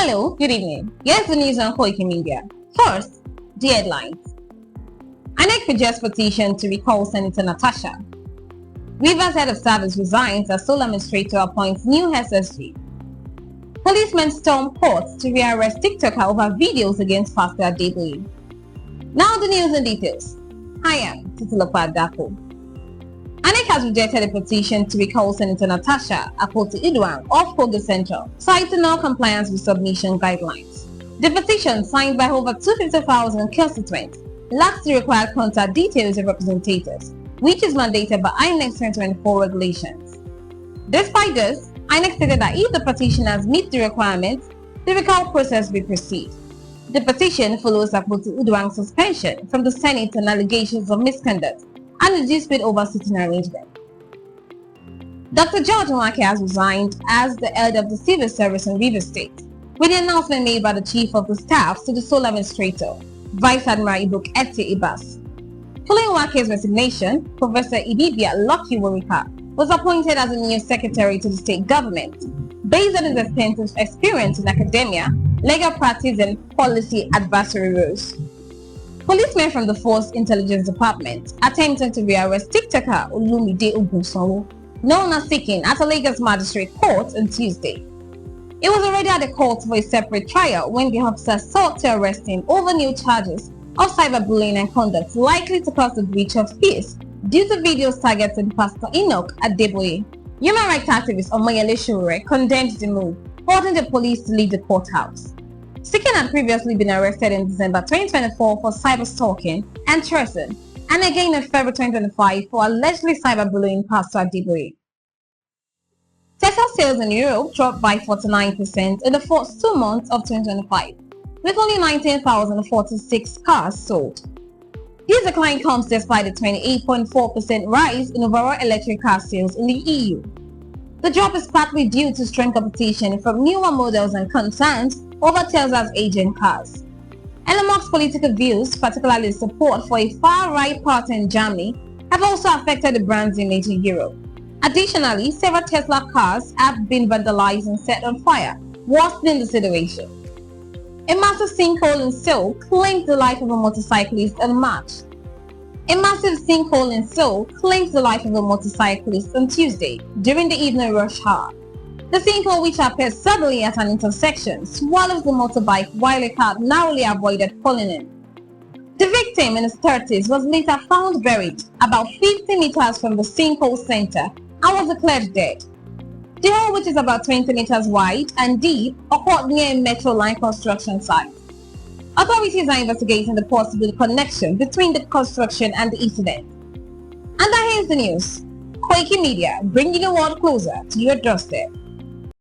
Hello, good evening. Here's the news on KoikiMedia. First, the headlines. INEC rejects petition to recall Senator Natasha. Rivers head of service resigns as sole administrator appoints new SSG. Policemen storm courts to rearrest TikToker over videos against Pastor Adeboye. Now the news and details. I am Titilopa Dako. INEC has rejected a petition to recall Senator Natasha Akpoti-Uduaghan of Kogi Central, citing non-compliance with submission guidelines. The petition, signed by over 250,000 constituents, lacks the required contact details of representatives, which is mandated by INEC's 2024 regulations. Despite this, INEC stated that if the petitioners meet the requirements, the recall process will proceed. The petition follows Akpoti-Uduaghan's suspension from the Senate on allegations of misconduct and a dispute over sitting arrangement. Dr. George Nwake has resigned as the head of the civil service in Rivers State, with the announcement made by the chief of the staff to the sole administrator, Vice Admiral Ibok Ete Ibas. Following Nwake's resignation, Professor Ibibia Lucky Worika was appointed as a new secretary to the state government, based on his extensive experience in academia, legal practice and policy advisory roles. Policemen from the Force Intelligence Department attempted to rearrest TikToker Olumide Ogunsanwo, known as Seeking, at a Lagos Magistrate Court on Tuesday. He was already at the court for a separate trial when the officers sought to arrest him over new charges of cyberbullying and conduct likely to cause a breach of peace due to videos targeting Pastor Enoch Adeboye. Human rights activist Omoyele Sowore condemned the move, ordering the police to leave the courthouse. Seeking had previously been arrested in December 2024 for cyber-stalking and treason, and again in February 2025 for allegedly cyberbullying Pastor Adeboye. Tesla sales in Europe dropped by 49% in the first 2 months of 2025, with only 19,046 cars sold. This decline comes despite the 28.4% rise in overall electric car sales in the EU. The drop is partly due to strong competition from newer models and concerns over Tesla's aging cars. Elon Musk's political views, particularly support for a far-right party in Germany, have also affected the brand's image in Europe. Additionally, several Tesla cars have been vandalized and set on fire, worsening the situation. A massive sinkhole in Seoul claimed the life of a motorcyclist in March. A massive sinkhole in Seoul claimed the life of a motorcyclist on Tuesday during the evening rush hour. The sinkhole, which appeared suddenly at an intersection, swallows the motorbike while a car narrowly avoided falling in. The victim, in his 30s, was later found buried about 50 meters from the sinkhole center and was declared dead. The hole, which is about 20 meters wide and deep, occurred near a metro line construction site. Authorities are investigating the possible connection between the construction and the incident. And that ends the news. KoikiMedia, bringing the world closer to your doorstep.